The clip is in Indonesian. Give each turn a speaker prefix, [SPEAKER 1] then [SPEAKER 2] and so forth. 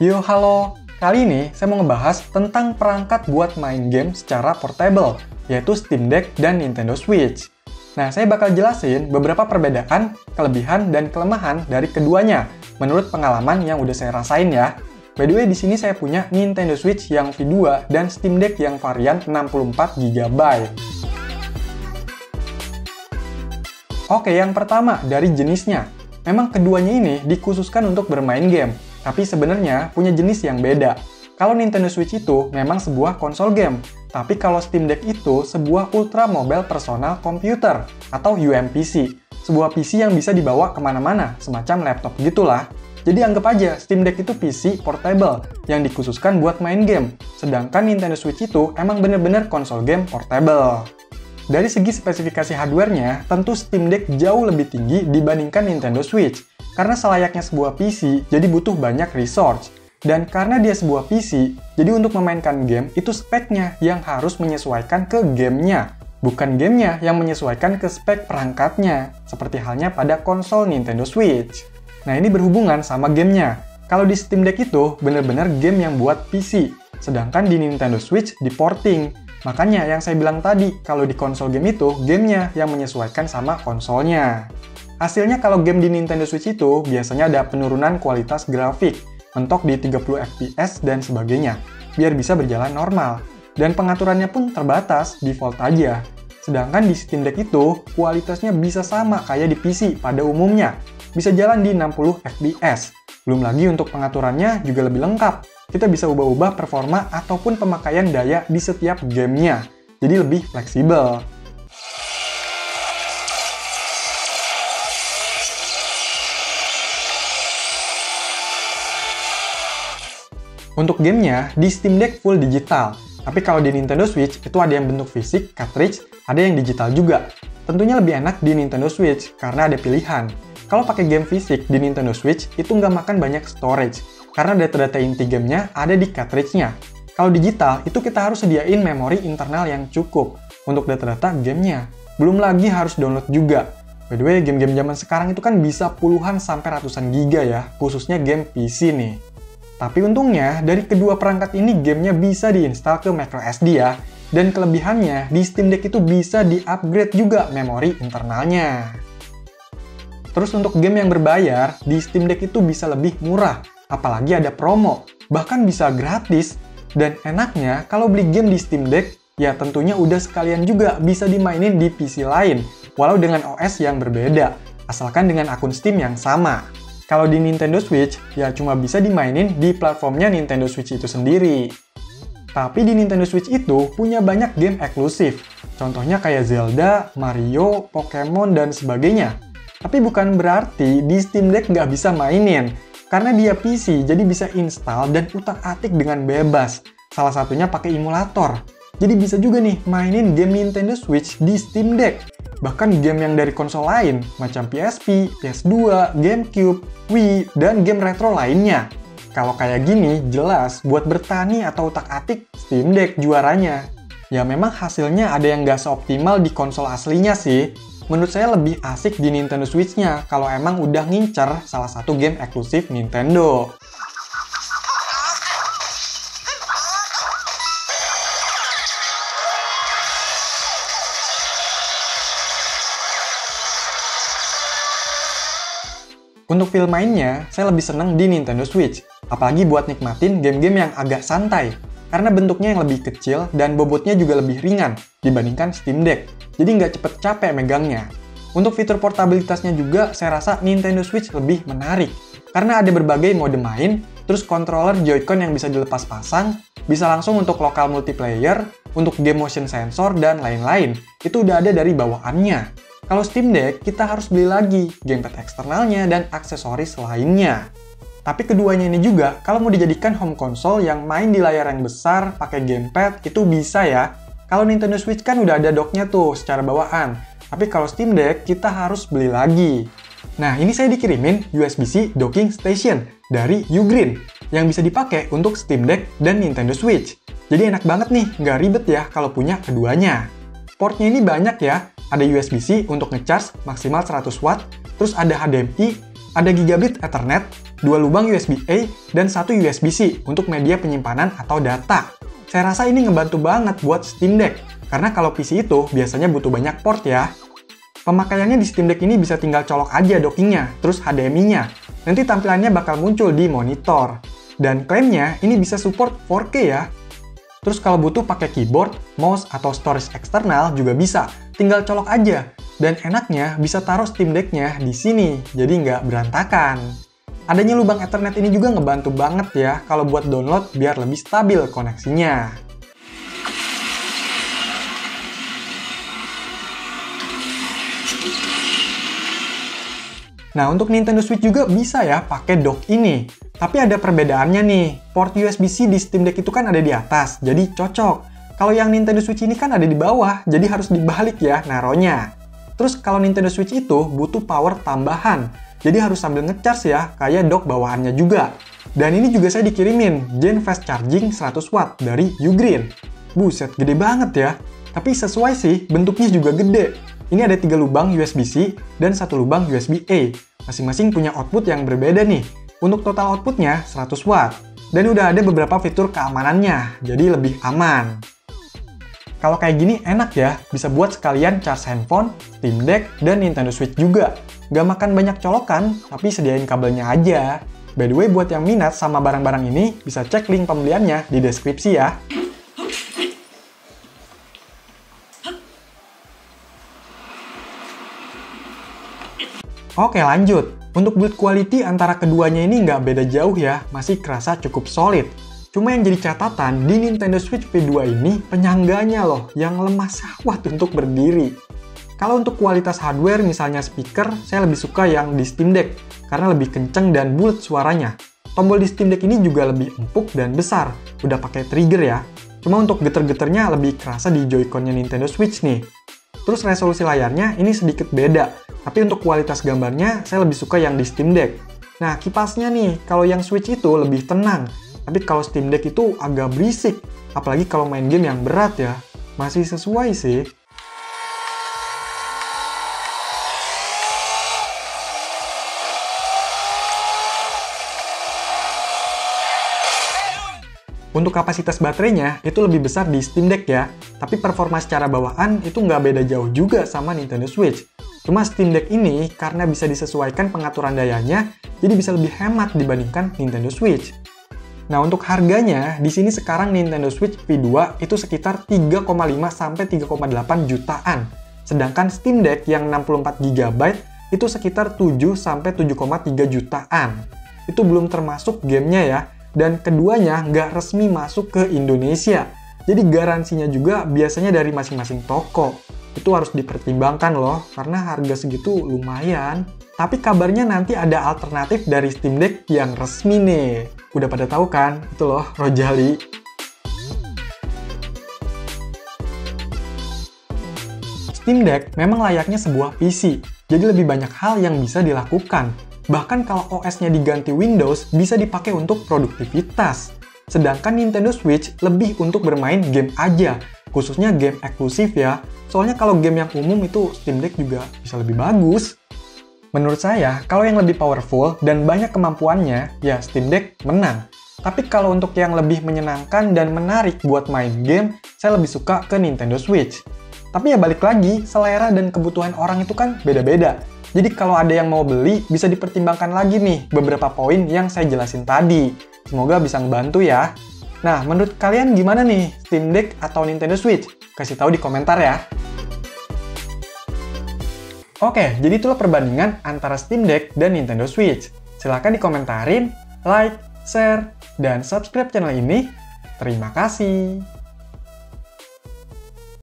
[SPEAKER 1] Yo, halo! Kali ini saya mau ngebahas tentang perangkat buat main game secara portable, yaitu Steam Deck dan Nintendo Switch. Nah, saya bakal jelasin beberapa perbedaan, kelebihan, dan kelemahan dari keduanya, menurut pengalaman yang udah saya rasain ya. By the way, di sini saya punya Nintendo Switch yang V2 dan Steam Deck yang varian 64GB. Oke, yang pertama dari jenisnya. Memang keduanya ini dikhususkan untuk bermain game, tapi sebenarnya punya jenis yang beda. Kalau Nintendo Switch itu memang sebuah konsol game, tapi kalau Steam Deck itu sebuah Ultra Mobile Personal Computer atau UMPC, sebuah PC yang bisa dibawa kemana-mana, semacam laptop gitulah. Jadi anggap aja Steam Deck itu PC portable yang dikhususkan buat main game, sedangkan Nintendo Switch itu emang bener-bener konsol game portable. Dari segi spesifikasi hardware-nya, tentu Steam Deck jauh lebih tinggi dibandingkan Nintendo Switch, karena selayaknya sebuah PC, jadi butuh banyak resource. Dan karena dia sebuah PC, jadi untuk memainkan game, itu speknya yang harus menyesuaikan ke gamenya, bukan gamenya yang menyesuaikan ke spek perangkatnya, seperti halnya pada konsol Nintendo Switch. Nah, ini berhubungan sama gamenya. Kalau di Steam Deck itu, bener-bener game yang buat PC, sedangkan di Nintendo Switch di porting. Makanya yang saya bilang tadi, kalau di konsol game itu, gamenya yang menyesuaikan sama konsolnya. Hasilnya kalau game di Nintendo Switch itu, biasanya ada penurunan kualitas grafik, mentok di 30 fps dan sebagainya, biar bisa berjalan normal. Dan pengaturannya pun terbatas, default aja. Sedangkan di Steam Deck itu, kualitasnya bisa sama kayak di PC pada umumnya, bisa jalan di 60 fps. Belum lagi untuk pengaturannya juga lebih lengkap. Kita bisa ubah-ubah performa ataupun pemakaian daya di setiap gamenya, jadi lebih fleksibel. Untuk gamenya, di Steam Deck full digital, tapi kalau di Nintendo Switch itu ada yang bentuk fisik, cartridge, ada yang digital juga. Tentunya lebih enak di Nintendo Switch karena ada pilihan. Kalau pakai game fisik di Nintendo Switch, itu nggak makan banyak storage, karena data-data inti gamenya ada di cartridge-nya. Kalau digital, itu kita harus sediain memori internal yang cukup untuk data-data gamenya. Belum lagi harus download juga. By the way, game-game zaman sekarang itu kan bisa puluhan sampai ratusan giga ya, khususnya game PC nih. Tapi untungnya, dari kedua perangkat ini gamenya bisa diinstal ke microSD ya. Dan kelebihannya, di Steam Deck itu bisa di-upgrade juga memori internalnya. Terus untuk game yang berbayar, di Steam Deck itu bisa lebih murah, apalagi ada promo, bahkan bisa gratis. Dan enaknya, kalau beli game di Steam Deck, ya tentunya udah sekalian juga bisa dimainin di PC lain, walau dengan OS yang berbeda, asalkan dengan akun Steam yang sama. Kalau di Nintendo Switch, ya cuma bisa dimainin di platformnya Nintendo Switch itu sendiri. Tapi di Nintendo Switch itu punya banyak game eksklusif, contohnya kayak Zelda, Mario, Pokemon, dan sebagainya. Tapi bukan berarti di Steam Deck nggak bisa mainin, karena dia PC jadi bisa install dan utak-atik dengan bebas. Salah satunya pakai emulator. Jadi bisa juga nih mainin game Nintendo Switch di Steam Deck. Bahkan game yang dari konsol lain, macam PSP, PS2, GameCube, Wii, dan game retro lainnya. Kalau kayak gini, jelas buat bertani atau utak-atik, Steam Deck juaranya. Ya memang hasilnya ada yang nggak seoptimal di konsol aslinya sih. Menurut saya lebih asik di Nintendo Switch-nya kalau emang udah ngincer salah satu game eksklusif Nintendo. Untuk feel mainnya, saya lebih seneng di Nintendo Switch, apalagi buat nikmatin game-game yang agak santai, karena bentuknya yang lebih kecil dan bobotnya juga lebih ringan dibandingkan Steam Deck, jadi nggak cepet capek megangnya. Untuk fitur portabilitasnya juga, saya rasa Nintendo Switch lebih menarik, karena ada berbagai mode main, terus controller Joy-Con yang bisa dilepas pasang, bisa langsung untuk lokal multiplayer, untuk game motion sensor, dan lain-lain. Itu udah ada dari bawaannya. Kalau Steam Deck, kita harus beli lagi gamepad eksternalnya dan aksesoris lainnya. Tapi keduanya ini juga, kalau mau dijadikan home console yang main di layar yang besar, pakai gamepad, itu bisa ya. Kalau Nintendo Switch kan udah ada docknya tuh secara bawaan. Tapi kalau Steam Deck, kita harus beli lagi. Nah, ini saya dikirimin USB-C docking station dari Ugreen, yang bisa dipakai untuk Steam Deck dan Nintendo Switch. Jadi enak banget nih, nggak ribet ya kalau punya keduanya. Portnya ini banyak ya, ada USB-C untuk ngecharge maksimal 100 watt, terus ada HDMI, ada gigabit Ethernet, 2 lubang USB-A, dan 1 USB-C untuk media penyimpanan atau data. Saya rasa ini ngebantu banget buat Steam Deck, karena kalau PC itu biasanya butuh banyak port ya. Pemakaiannya di Steam Deck ini bisa tinggal colok aja dockingnya, terus HDMI-nya. Nanti tampilannya bakal muncul di monitor. Dan klaimnya ini bisa support 4K ya. Terus kalau butuh pakai keyboard, mouse, atau storage eksternal juga bisa. Tinggal colok aja. Dan enaknya bisa taruh Steam Deck-nya di sini, jadi nggak berantakan. Adanya lubang Ethernet ini juga ngebantu banget ya kalau buat download biar lebih stabil koneksinya. Nah, untuk Nintendo Switch juga bisa ya pakai dock ini. Tapi ada perbedaannya nih. Port USB-C di Steam Deck itu kan ada di atas, jadi cocok. Kalau yang Nintendo Switch ini kan ada di bawah, jadi harus dibalik ya naronya. Terus kalau Nintendo Switch itu butuh power tambahan, jadi harus sambil ngecharge ya, kayak dock bawahannya juga. Dan ini juga saya dikirimin Gen Fast Charging 100 Watt dari Ugreen. Buset, gede banget ya. Tapi sesuai sih, bentuknya juga gede. Ini ada 3 lubang USB-C dan 1 lubang USB-A. Masing-masing punya output yang berbeda nih. Untuk total outputnya 100 Watt. Dan udah ada beberapa fitur keamanannya, jadi lebih aman. Kalau kayak gini enak ya, bisa buat sekalian charge handphone, Steam Deck, dan Nintendo Switch juga. Gak makan banyak colokan, tapi sediain kabelnya aja. By the way, buat yang minat sama barang-barang ini, bisa cek link pembeliannya di deskripsi ya. Oke lanjut, untuk build quality antara keduanya ini nggak beda jauh ya, masih kerasa cukup solid. Cuma yang jadi catatan, di Nintendo Switch V2 ini penyangganya loh, yang lemah sahwat untuk berdiri. Kalau untuk kualitas hardware, misalnya speaker, saya lebih suka yang di Steam Deck, karena lebih kenceng dan bulat suaranya. Tombol di Steam Deck ini juga lebih empuk dan besar, udah pakai trigger ya. Cuma untuk geter-geternya lebih kerasa di Joy-Con-nya Nintendo Switch nih. Terus resolusi layarnya ini sedikit beda, tapi untuk kualitas gambarnya, saya lebih suka yang di Steam Deck. Nah, kipasnya nih, kalau yang Switch itu lebih tenang. Tapi kalau Steam Deck itu agak berisik, apalagi kalau main game yang berat ya. Masih sesuai sih. Untuk kapasitas baterainya, itu lebih besar di Steam Deck ya. Tapi performa secara bawaan itu nggak beda jauh juga sama Nintendo Switch. Cuma Steam Deck ini, karena bisa disesuaikan pengaturan dayanya, jadi bisa lebih hemat dibandingkan Nintendo Switch. Nah, untuk harganya, di sini sekarang Nintendo Switch V2 itu sekitar 3,5 sampai 3,8 jutaan. Sedangkan Steam Deck yang 64 GB itu sekitar 7 sampai 7,3 jutaan. Itu belum termasuk gamenya ya, dan keduanya nggak resmi masuk ke Indonesia. Jadi garansinya juga biasanya dari masing-masing toko. Itu harus dipertimbangkan loh, karena harga segitu lumayan. Tapi kabarnya nanti ada alternatif dari Steam Deck yang resmi nih. Udah pada tahu kan? Itu loh, Rojali. Steam Deck memang layaknya sebuah PC, jadi lebih banyak hal yang bisa dilakukan. Bahkan kalau OS-nya diganti Windows, bisa dipakai untuk produktivitas. Sedangkan Nintendo Switch lebih untuk bermain game aja, khususnya game eksklusif ya. Soalnya kalau game yang umum itu Steam Deck juga bisa lebih bagus. Menurut saya, kalau yang lebih powerful dan banyak kemampuannya, ya Steam Deck menang. Tapi kalau untuk yang lebih menyenangkan dan menarik buat main game, saya lebih suka ke Nintendo Switch. Tapi ya balik lagi, selera dan kebutuhan orang itu kan beda-beda. Jadi kalau ada yang mau beli, bisa dipertimbangkan lagi nih beberapa poin yang saya jelasin tadi. Semoga bisa ngebantu ya. Nah, menurut kalian gimana nih? Steam Deck atau Nintendo Switch? Kasih tahu di komentar ya. Oke, jadi itulah perbandingan antara Steam Deck dan Nintendo Switch. Silahkan dikomentarin, like, share, dan subscribe channel ini. Terima kasih.